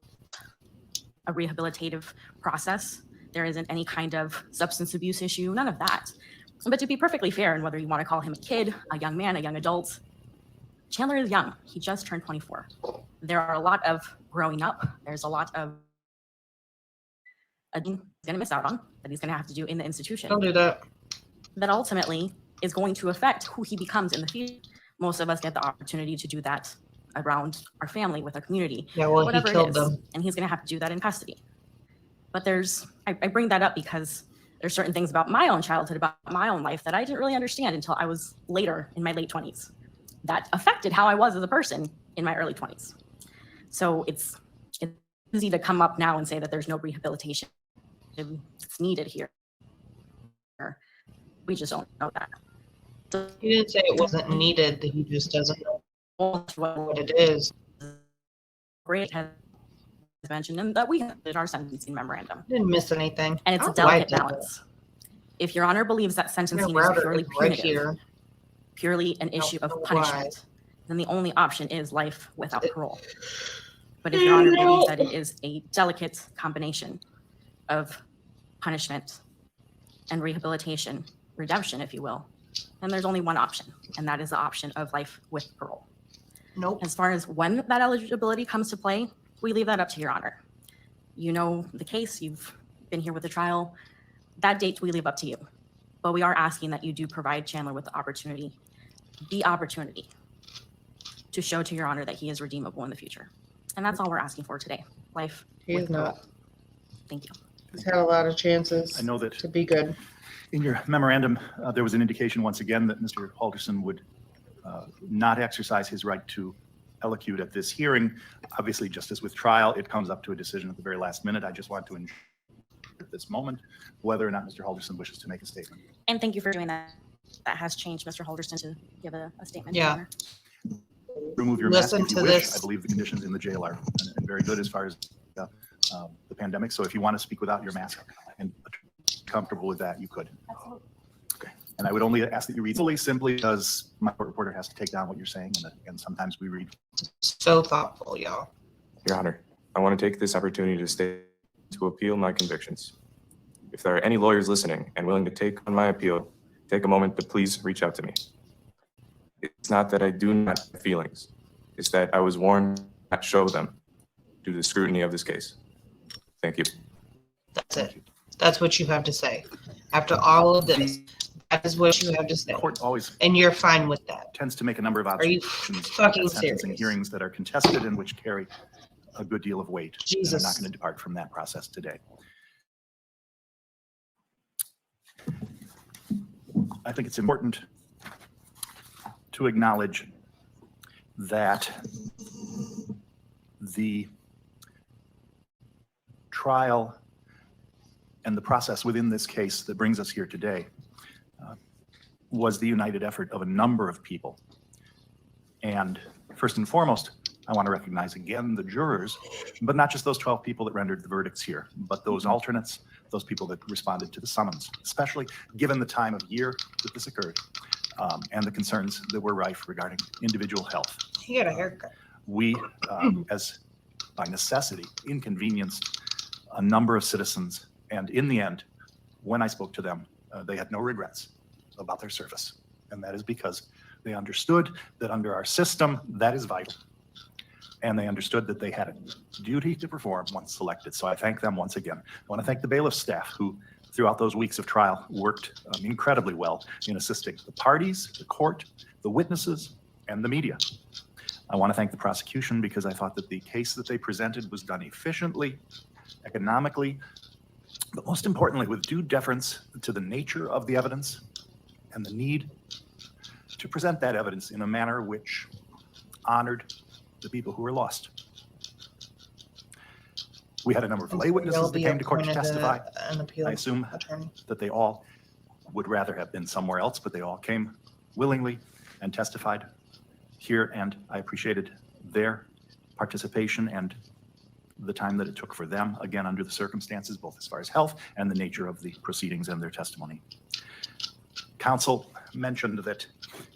a rehabilitative process. There isn't any kind of substance abuse issue, none of that. But to be perfectly fair, and whether you want to call him a kid, a young man, a young adult, Chandler is young. He just turned 24. There are a lot of growing up. There's a lot of he's going to miss out on that he's going to have to do in the institution. Don't do that. That ultimately is going to affect who he becomes in the future. Most of us get the opportunity to do that around our family, with our community, Yeah, well, he whatever it killed is. them. And he's going to have to do that in custody. But I bring that up because there's certain things about my own childhood, about my own life that I didn't really understand until I was later in my late 20s. That affected how I was as a person in my early 20s. So it's easy to come up now and say that there's no rehabilitation. It's needed here. We just don't know that. He didn't say it wasn't needed. He just doesn't know what it is. Great has mentioned, and that we did our sentencing memorandum. Didn't miss anything. And it's I a don't know why I delicate did that. balance. If Your Honor believes that Your sentencing is router purely is right punitive, here. purely an issue of know why. punishment, then the only option is life without parole. But if Your Honor believes that it is a delicate combination of punishment and rehabilitation, redemption, if you will, then there's only one option, and that is the option of life with parole. Nope. As far as when that eligibility comes to play, we leave that up to your honor. You know the case, you've been here with the trial. That date we leave up to you. But we are asking that you do provide Chandler with the opportunity to show to your honor that he is redeemable in the future. And that's all we're asking for today. Life. He is with not. parole. Thank you. He's had a lot of chances I know that to be good. in your memorandum, there was an indication once again that Mr. Halderson would not exercise his right to elocute at this hearing. Obviously, just as with trial, it comes up to a decision at the very last minute. I just want to ensure at this moment whether or not Mr. Halderson wishes to make a statement. And thank you for doing that. That has changed Mr. Halderson to give a statement. Yeah. Your honor. Remove your mask Listen if you to wish. this. I believe the conditions in the jail are and very good as far as the pandemic. So if you want to speak without your mask and comfortable with that, you could. Absolutely. Okay. And I would only ask that you read fully, simply because my court reporter has to take down what you're saying, and sometimes we read. So thoughtful, y'all. Your Honor, I want to take this opportunity to appeal my convictions. If there are any lawyers listening and willing to take on my appeal, take a moment to please reach out to me. It's not that I do not have feelings. It's that I was warned not to show them due to the scrutiny of this case. Thank you. That's it. That's what you have to say. After all of this, that is what you have to say. The court always And you're fine with that. tends to make a number of Are you observations fucking at sentencing serious? hearings that are contested and which carry a good deal of weight. And I'm Jesus. not going to depart from that process today. I think it's important to acknowledge that the trial and the process within this case that brings us here today was the united effort of a number of people. And first and foremost, I want to recognize again the jurors, but not just those 12 people that rendered the verdicts here, but those alternates, those people that responded to the summons, especially given the time of year that this occurred and the concerns that were rife regarding individual health. He got a haircut. We, as by necessity, inconvenienced a number of citizens. And in the end, when I spoke to them, they had no regrets about their service. And that is because they understood that under our system, that is vital. And they understood that they had a duty to perform once selected. So I thank them once again. I want to thank the bailiff staff who, throughout those weeks of trial, worked incredibly well in assisting the parties, the court, the witnesses, and the media. I want to thank the prosecution because I thought that the case that they presented was done efficiently, economically, but most importantly, with due deference to the nature of the evidence and the need to present that evidence in a manner which honored the people who were lost. We had a number of lay witnesses that came to court to testify. An appeal I assume attorney. that they all would rather have been somewhere else, but they all came willingly and testified here, and I appreciated their participation and the time that it took for them, again, under the circumstances, both as far as health and the nature of the proceedings and their testimony. Counsel mentioned that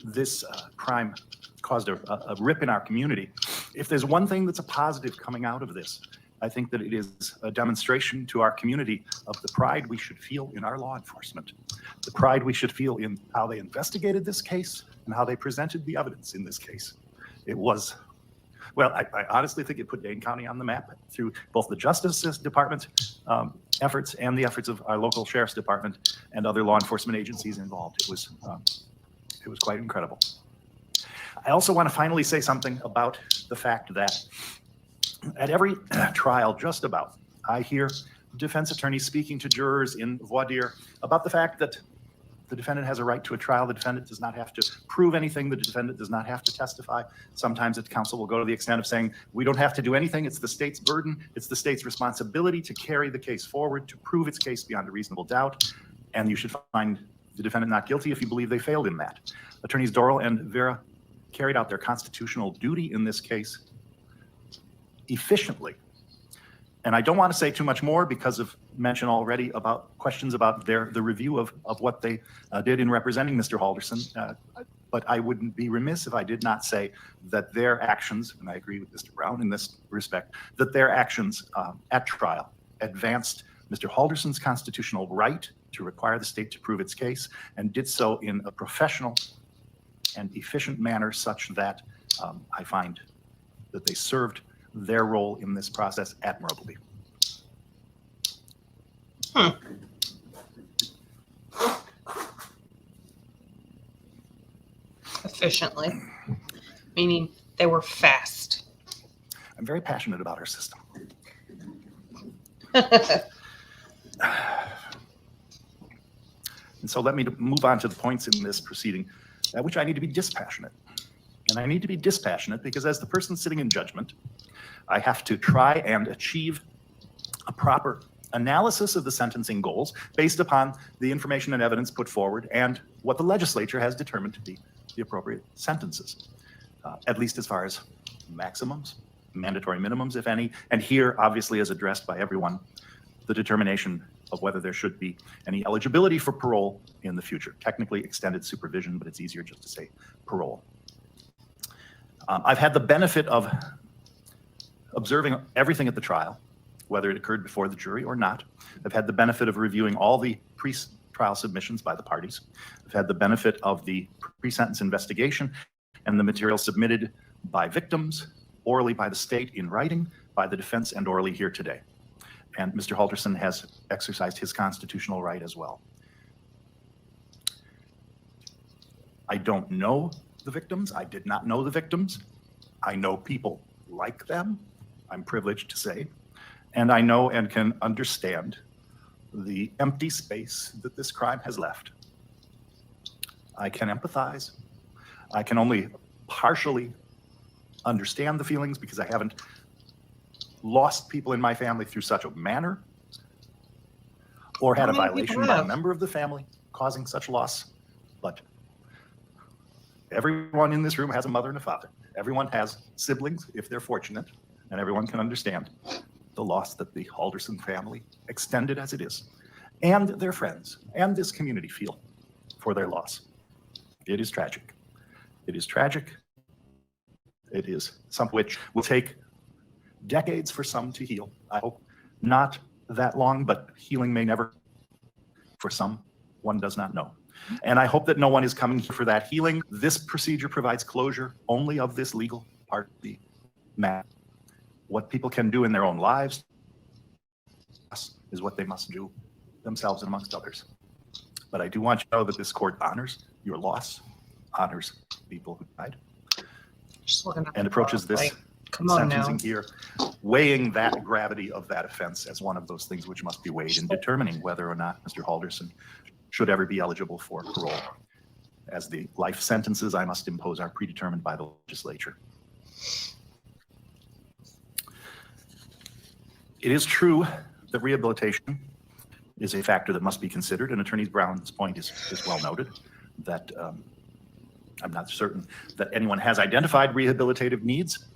this crime caused a rip in our community. If there's one thing that's a positive coming out of this, I think that it is a demonstration to our community of the pride we should feel in our law enforcement, the pride we should feel in how they investigated this case and how they presented the evidence in this case. It was, well, I honestly think it put Dane County on the map through both the Justice Department efforts and the efforts of our local Sheriff's Department and other law enforcement agencies involved. It was quite incredible. I also want to finally say something about the fact that at every trial, just about, I hear defense attorneys speaking to jurors in voir dire about the fact that the defendant has a right to a trial. The defendant does not have to prove anything. The defendant does not have to testify. Sometimes the counsel will go to the extent of saying, we don't have to do anything. It's the state's burden. It's the state's responsibility to carry the case forward, to prove its case beyond a reasonable doubt. And you should find the defendant not guilty if you believe they failed in that. Attorneys Doral and Vera carried out their constitutional duty in this case efficiently. And I don't want to say too much more because of mention already about questions about the review of what they did in representing Mr. Halderson. But I wouldn't be remiss if I did not say that their actions, and I agree with Mr. Brown in this respect, that their actions at trial advanced Mr. Halderson's constitutional right to require the state to prove its case, and did so in a professional and efficient manner such that I find that they served their role in this process admirably. Efficiently, meaning they were fast. I'm very passionate about our system. And so let me move on to the points in this proceeding at which I need to be dispassionate. And I need to be dispassionate because as the person sitting in judgment, I have to try and achieve a proper analysis of the sentencing goals based upon the information and evidence put forward and what the legislature has determined to be the appropriate sentences, at least as far as maximums, mandatory minimums, if any, and here, obviously, as addressed by everyone, the determination of whether there should be any eligibility for parole in the future. Technically extended supervision, but it's easier just to say parole. I've had the benefit of observing everything at the trial, whether it occurred before the jury or not. I've had the benefit of reviewing all the pre-trial submissions by the parties. I've had the benefit of the pre-sentence investigation and the material submitted by victims, orally by the state in writing, by the defense, and orally here today. And Mr. Halderson has exercised his constitutional right as well. I don't know the victims. I did not know the victims. I know people like them, I'm privileged to say, and I know and can understand the empty space that this crime has left. I can empathize. I can only partially understand the feelings because I haven't lost people in my family through such a manner or had a violation by a member of the family causing such loss. But everyone in this room has a mother and a father. Everyone has siblings if they're fortunate, and everyone can understand the loss that the Halderson family, extended as it is, and their friends and this community feel for their loss. It is tragic. It is tragic. It is something which will take decades for some to heal. I hope not that long, but healing may never. For some, one does not know. And I hope that no one is coming for that healing. This procedure provides closure only of this legal part of the matter. What people can do in their own lives is what they must do themselves and amongst others. But I do want you to know that this court honors your loss, honors people who died, and approaches this sentencing here, weighing that gravity of that offense as one of those things which must be weighed in determining whether or not Mr. Halderson should ever be eligible for parole. As the life sentences I must impose are predetermined by the legislature. It is true that rehabilitation is a factor that must be considered, and Attorney Brown's point is well noted, that I'm not certain that anyone has identified rehabilitative needs,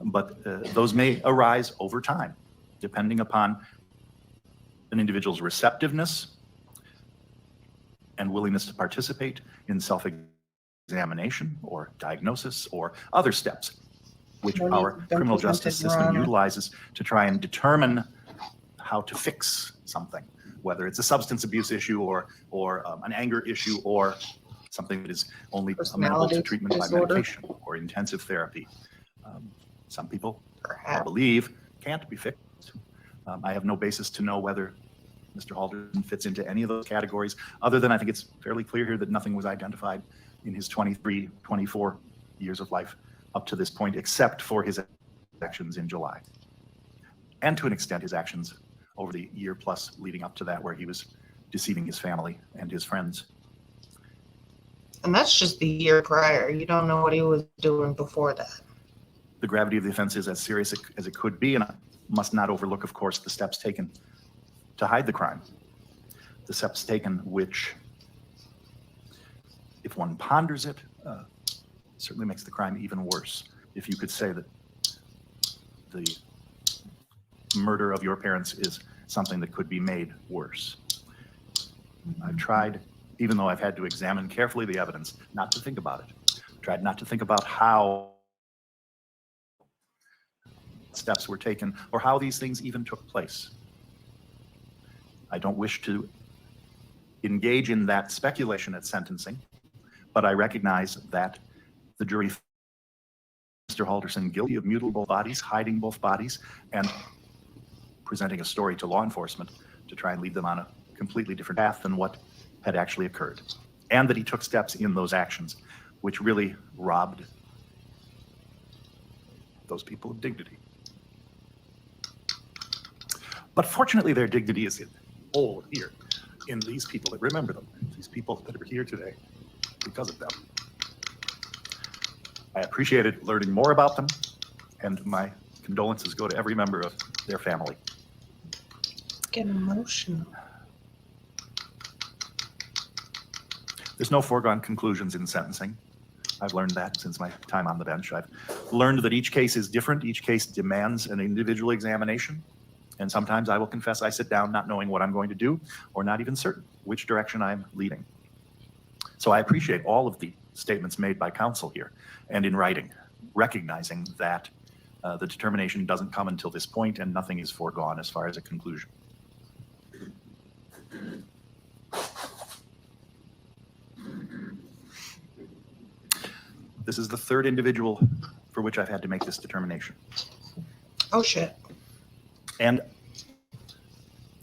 but those may arise over time, depending upon an individual's receptiveness and willingness to participate in self-examination or diagnosis or other steps which our criminal justice system utilizes to try and determine how to fix something, whether it's a substance abuse issue or an anger issue or something that is only amenable to treatment by medication or intensive therapy. Some people, I believe, can't be fixed. I have no basis to know whether Mr. Halderson fits into any of those categories, other than I think it's fairly clear here that nothing was identified in his 23, 24 years of life up to this point, except for his actions in July. And to an extent, his actions over the year plus leading up to that, where he was deceiving his family and his friends. And that's just the year prior. You don't know what he was doing before that. The gravity of the offense is as serious as it could be, and I must not overlook, of course, the steps taken to hide the crime. The steps taken which, if one ponders it, certainly makes the crime even worse. If you could say that the murder of your parents is something that could be made worse. I've tried, even though I've had to examine carefully the evidence, not to think about it. Tried not to think about how steps were taken or how these things even took place. I don't wish to engage in that speculation at sentencing, but I recognize that the jury Mr. Halderson guilty of mutilating both bodies, hiding both bodies, and presenting a story to law enforcement to try and lead them on a completely different path than what had actually occurred. And that he took steps in those actions which really robbed those people of dignity. But fortunately, their dignity is all here in these people that remember them, these people that are here today because of them. I appreciated learning more about them, and my condolences go to every member of their family. Get emotional. There's no foregone conclusions in sentencing. I've learned that since my time on the bench. I've learned that each case is different. Each case demands an individual examination. And sometimes I will confess I sit down not knowing what I'm going to do, or not even certain which direction I'm leading. So I appreciate all of the statements made by counsel here and in writing, recognizing that the determination doesn't come until this point and nothing is foregone as far as a conclusion. This is the third individual for which I've had to make this determination. Oh, shit. And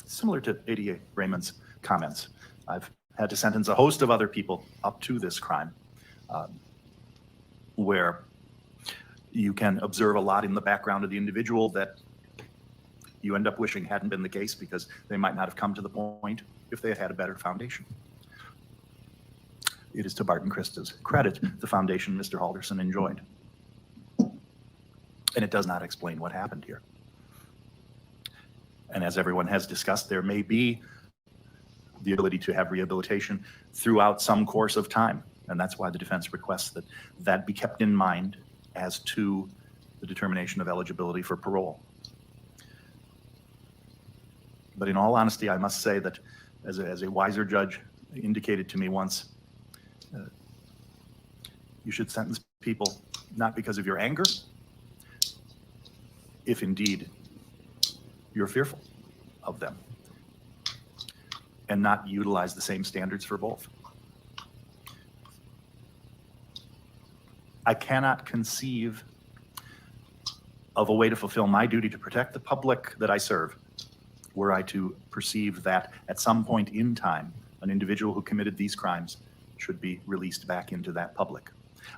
similar to ADA Raymond's comments, I've had to sentence a host of other people up to this crime, where you can observe a lot in the background of the individual that you end up wishing hadn't been the case, because they might not have come to the point if they had had a better foundation. It is to Bart and Krista's credit, the foundation Mr. Halderson enjoyed. And it does not explain what happened here. And as everyone has discussed, there may be the ability to have rehabilitation throughout some course of time. And that's why the defense requests that that be kept in mind as to the determination of eligibility for parole. But in all honesty, I must say that as a wiser judge indicated to me once, you should sentence people not because of your anger, if indeed you're fearful of them, and not utilize the same standards for both. I cannot conceive of a way to fulfill my duty to protect the public that I serve were I to perceive that at some point in time, an individual who committed these crimes should be released back into that public.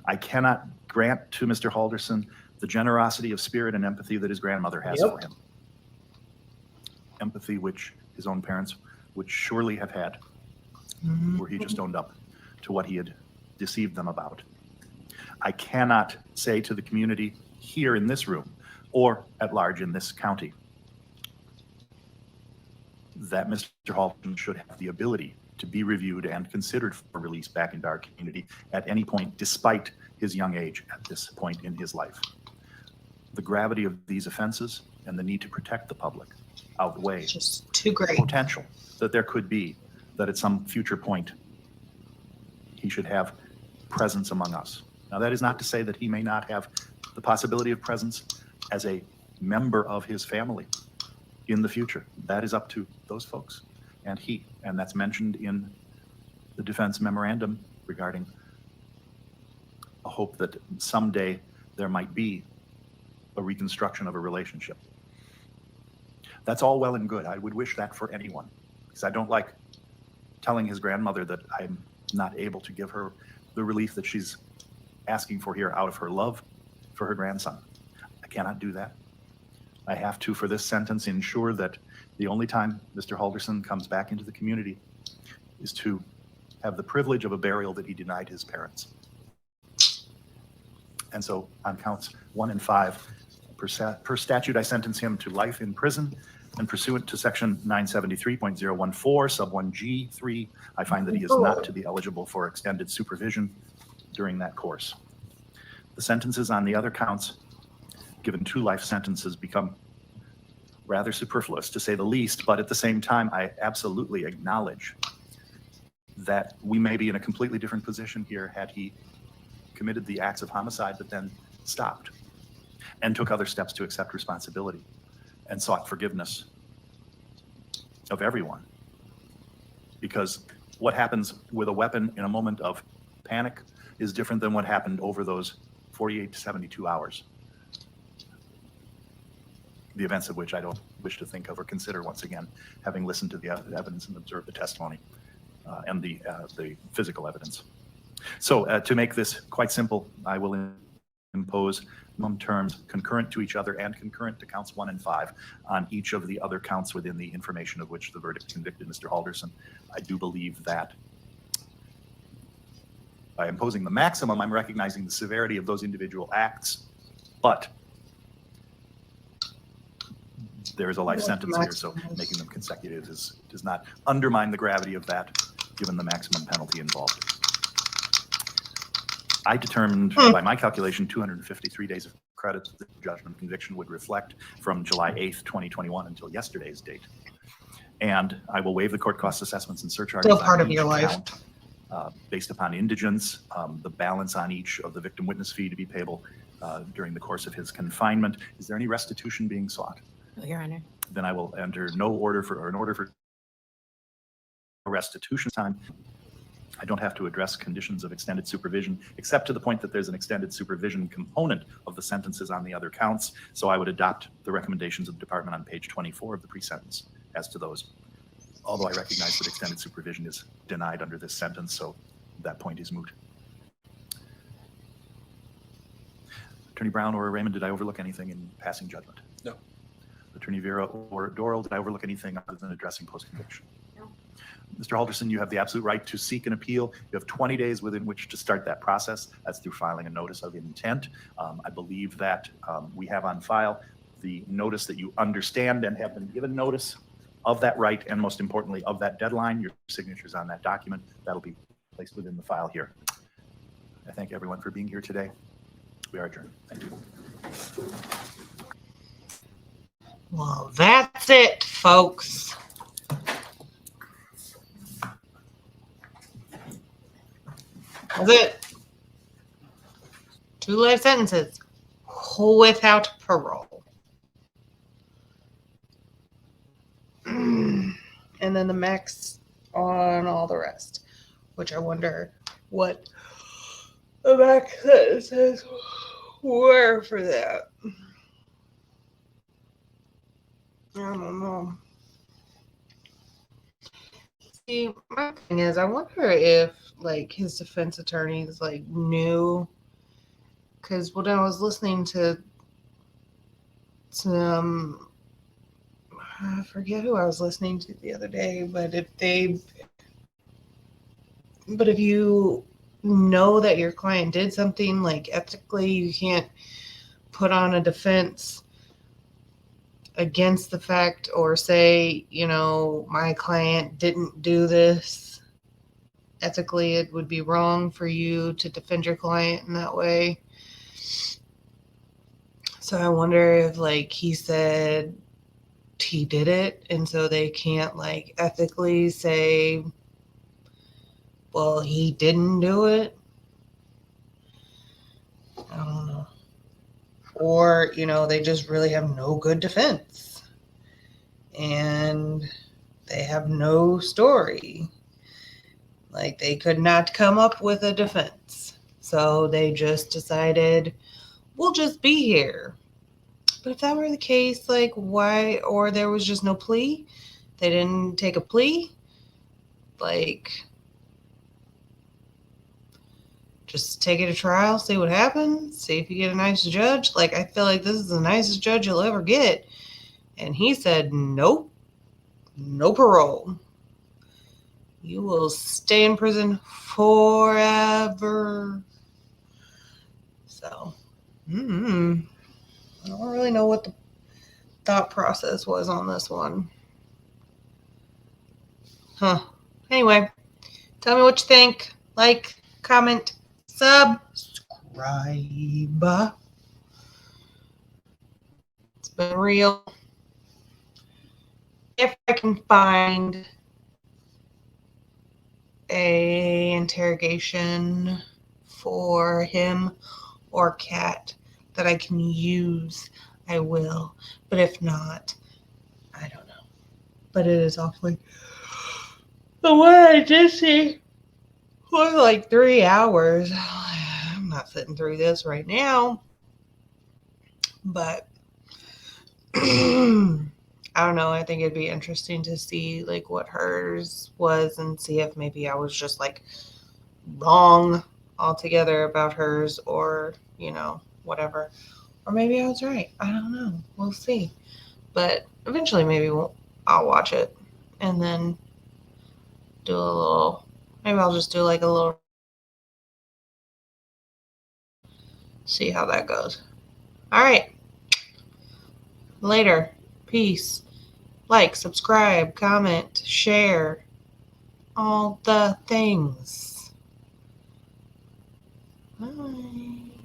I cannot grant to Mr. Halderson the generosity of spirit and empathy that his grandmother has for him. Empathy which his own parents would surely have had, where he just owned up to what he had deceived them about. I cannot say to the community here in this room, or at large in this county, that Mr. Halderson should have the ability to be reviewed and considered for release back into our community at any point, despite his young age at this point in his life. The gravity of these offenses and the need to protect the public outweigh Just too great. the potential that there could be that at some future point he should have presence among us. Now, that is not to say that he may not have the possibility of presence as a member of his family in the future. That is up to those folks and he, and that's mentioned in the defense memorandum regarding a hope that someday there might be a reconstruction of a relationship. That's all well and good. I would wish that for anyone, because I don't like telling his grandmother that I'm not able to give her the relief that she's asking for here out of her love for her grandson. I cannot do that. I have to, for this sentence, ensure that the only time Mr. Halderson comes back into the community is to have the privilege of a burial that he denied his parents. And so on counts 1 and 5, per statute, I sentence him to life in prison, and pursuant to section 973.014, sub 1G3, I find that he is not to be eligible for extended supervision during that course. The sentences on the other counts, given 2 life sentences, become rather superfluous, to say the least, but at the same time, I absolutely acknowledge that we may be in a completely different position here had he committed the acts of homicide but then stopped and took other steps to accept responsibility and sought forgiveness of everyone. Because what happens with a weapon in a moment of panic is different than what happened over those 48 to 72 hours. The events of which I don't wish to think of or consider once again, having listened to the evidence and observed the testimony and the physical evidence. So to make this quite simple, I will impose minimum terms concurrent to each other and concurrent to counts 1 and 5 on each of the other counts within the information of which the verdict convicted Mr. Halderson. I do believe that by imposing the maximum, I'm recognizing the severity of those individual acts, but there is a life sentence here, so making them consecutive does not undermine the gravity of that, given the maximum penalty involved. I determined by my calculation 253 days of credit that the judgment conviction would reflect from July 8th, 2021 until yesterday's date. And I will waive the court cost assessments and surcharges Still part on of your each life. count, based upon indigence, the balance on each of the victim witness fee to be payable during the course of his confinement. Is there any restitution being sought? No, Your Honor. Then I will enter an order for restitution time. I don't have to address conditions of extended supervision, except to the point that there's an extended supervision component of the sentences on the other counts. So I would adopt the recommendations of the department on page 24 of the pre-sentence as to those. Although I recognize that extended supervision is denied under this sentence, so that point is moot. Attorney Brown or Raymond, did I overlook anything in passing judgment? No. Attorney Vera or Doral, did I overlook anything other than addressing post-conviction? Mr. Halderson, you have the absolute right to seek an appeal. You have 20 days within which to start that process. That's through filing a notice of intent. I believe that we have on file the notice that you understand and have been given notice of that right, and most importantly, of that deadline. Your signatures on that document. That'll be placed within the file here. I thank everyone for being here today. We are adjourned. Thank you. Well, that's it, folks. That's it. 2 life sentences without parole. And then the max on all the rest, which I wonder what the max sentences were for that. I don't know. See, my thing is, I wonder if like his defense attorneys like knew, because when I was listening to some, I forget who I was listening to the other day, but if you know that your client did something, like ethically, you can't put on a defense against the fact or say, you know, my client didn't do this. Ethically, it would be wrong for you to defend your client in that way. So I wonder if like he said he did it, and so they can't like ethically say, well, he didn't do it. I don't know. Or, you know, they just really have no good defense and they have no story. Like they could not come up with a defense. So they just decided, we'll just be here. But if that were the case, like why, or there was just no plea, they didn't take a plea, like just take it to trial, see what happens, see if you get a nice judge. Like I feel like this is the nicest judge you'll ever get. And he said, nope, no parole. You will stay in prison forever. So, I don't really know what the thought process was on this one. Anyway, tell me what you think. Like, comment, subscribe. It's been real. If I can find a interrogation for him or Kat that I can use, I will. But if not, I don't know. But it is awfully. The one I did see was like 3 hours. not sitting through this right now. But I don't know. I think it'd be interesting to see like what hers was and see if maybe I was just like wrong altogether about hers, or, you know, whatever. Or maybe I was right. I don't know. We'll see. But eventually maybe I'll watch it and then do a little, maybe I'll just do like a little, see how that goes. All right. Later. Peace. Like, subscribe, comment, share, all the things. Bye.